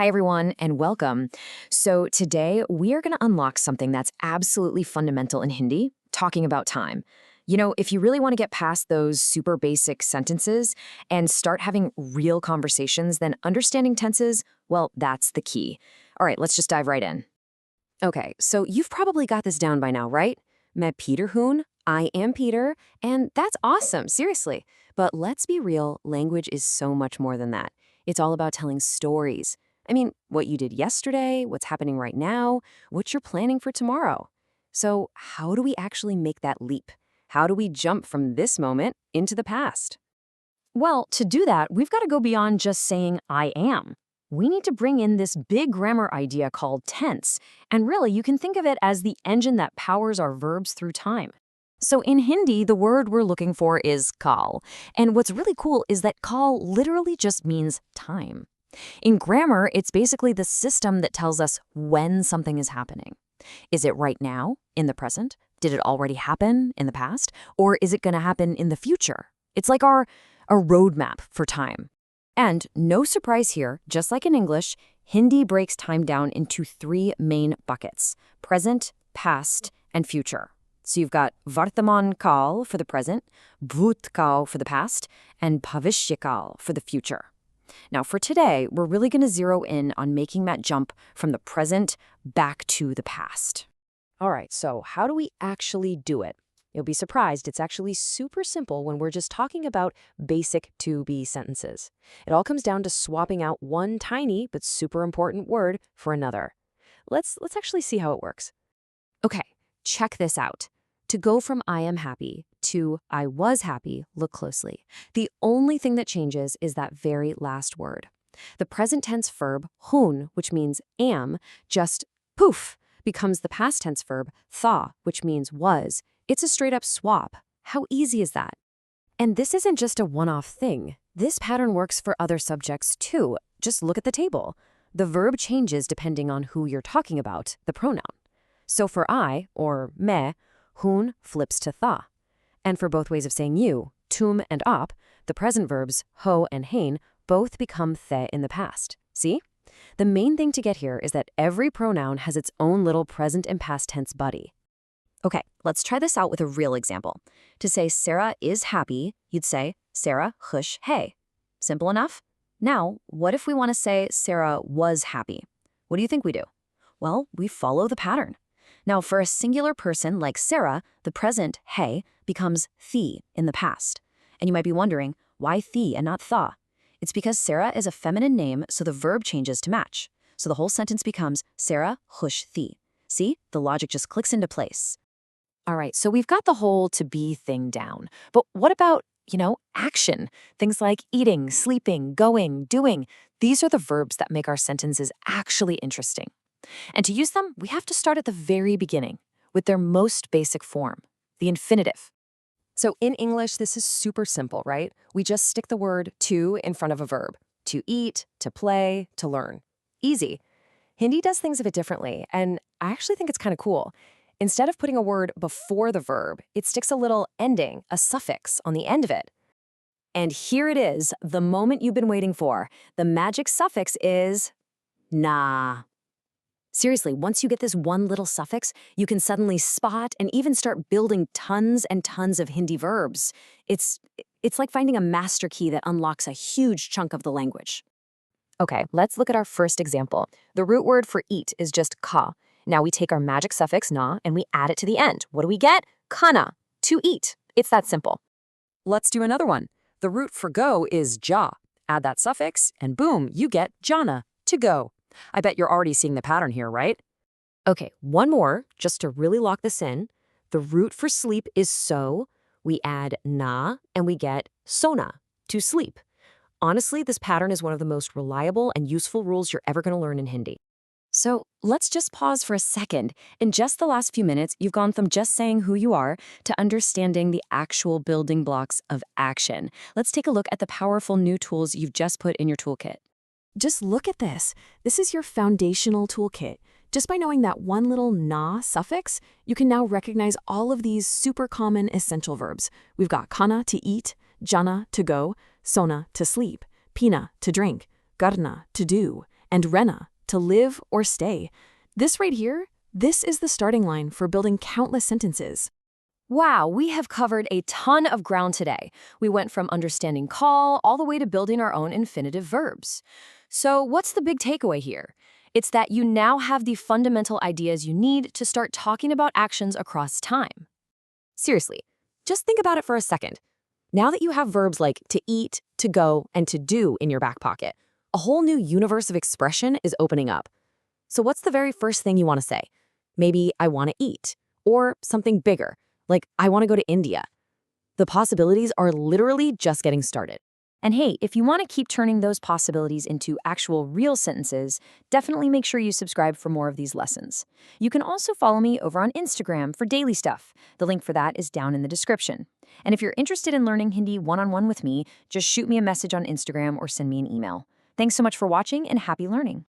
Hi, everyone, and welcome. So, today we are going to unlock something that's absolutely fundamental in Hindi, talking about time. If you really want to get past those super basic sentences and start having real conversations, then understanding tenses, well, that's the key. All right, let's just dive right in. Okay, so you've probably got this down by now, right? Main Peter hoon, I am Peter, and that's awesome, seriously. But let's be real, language is so much more than that. It's all about telling stories. I mean, what you did yesterday, what's happening right now, what you're planning for tomorrow. So, how do we actually make that leap? How do we jump from this moment into the past? Well, to do that, we've got to go beyond just saying I am. We need to bring in this big grammar idea called tense. And really, you can think of it as the engine that powers our verbs through time. So in Hindi, the word we're looking for is kal. And what's really cool is that kal literally just means time. In grammar, it's basically the system that tells us when something is happening. Is it right now, in the present? Did it already happen in the past? Or is it going to happen in the future? It's like our roadmap for time. And no surprise here, just like in English, Hindi breaks time down into three main buckets: present, past, and future. So you've got Vartaman Kal for the present, Bhut Kal for the past, and Bhavishya Kal for the future. Now for today, we're really going to zero in on making that jump from the present back to the past. All right, so how do we actually do it? You'll be surprised, it's actually super simple when we're just talking about basic to-be sentences. It all comes down to swapping out one tiny but super important word for another. Let's actually see how it works. Okay, check this out. To go from I am happy to I was happy, look closely. The only thing that changes is that very last word. The present tense verb hun, which means am, just poof, becomes the past tense verb tha, which means was. It's a straight-up swap. How easy is that? And this isn't just a one-off thing. This pattern works for other subjects too. Just look at the table. The verb changes depending on who you're talking about, the pronoun. So for I, or me, hun flips to tha. And for both ways of saying you, tum and ap, the present verbs ho and hain both become the in the past. See? The main thing to get here is that every pronoun has its own little present and past tense buddy. Okay, let's try this out with a real example. To say Sarah is happy, you'd say Sarah khush hai. Simple enough? Now, what if we want to say Sarah was happy? What do you think we do? Well, we follow the pattern. Now, for a singular person like Sarah, the present hai becomes thi in the past. And you might be wondering, why thi and not tha? It's because Sarah is a feminine name, so the verb changes to match. So the whole sentence becomes Sarah khush thi. See? The logic just clicks into place. All right, so we've got the whole to be thing down. But what about, action? Things like eating, sleeping, going, doing. These are the verbs that make our sentences actually interesting. And to use them, we have to start at the very beginning, with their most basic form, the infinitive. So in English, this is super simple, right? We just stick the word to in front of a verb. To eat, to play, to learn. Easy. Hindi does things a bit differently, and I actually think it's kind of cool. Instead of putting a word before the verb, it sticks a little ending, a suffix, on the end of it. And here it is, the moment you've been waiting for. The magic suffix is na. Seriously, once you get this one little suffix, you can suddenly spot and even start building tons and tons of Hindi verbs. It's like finding a master key that unlocks a huge chunk of the language. Okay, let's look at our first example. The root word for eat is just ka. Now we take our magic suffix na and we add it to the end. What do we get? Kana, to eat. It's that simple. Let's do another one. The root for go is ja. Add that suffix and boom, you get jana, to go. I bet you're already seeing the pattern here, right? Okay, one more, just to really lock this in. The root for sleep is so. We add na and we get sona, to sleep. Honestly, this pattern is one of the most reliable and useful rules you're ever going to learn in Hindi. So let's just pause for a second. In just the last few minutes, you've gone from just saying who you are to understanding the actual building blocks of action. Let's take a look at the powerful new tools you've just put in your toolkit. Just look at this. This is your foundational toolkit. Just by knowing that one little na suffix, you can now recognize all of these super common essential verbs. We've got kana, to eat, jana, to go, sona, to sleep, pina, to drink, karna, to do, and rena, to live or stay. This right here, this is the starting line for building countless sentences. Wow, we have covered a ton of ground today. We went from understanding call all the way to building our own infinitive verbs. So what's the big takeaway here? It's that you now have the fundamental ideas you need to start talking about actions across time. Seriously, just think about it for a second. Now that you have verbs like to eat, to go, and to do in your back pocket, a whole new universe of expression is opening up. So what's the very first thing you want to say? Maybe I want to eat, or something bigger, like I want to go to India. The possibilities are literally just getting started. And hey, if you want to keep turning those possibilities into actual real sentences, definitely make sure you subscribe for more of these lessons. You can also follow me over on Instagram for daily stuff. The link for that is down in the description. And if you're interested in learning Hindi one-on-one with me, just shoot me a message on Instagram or send me an email. Thanks so much for watching and happy learning.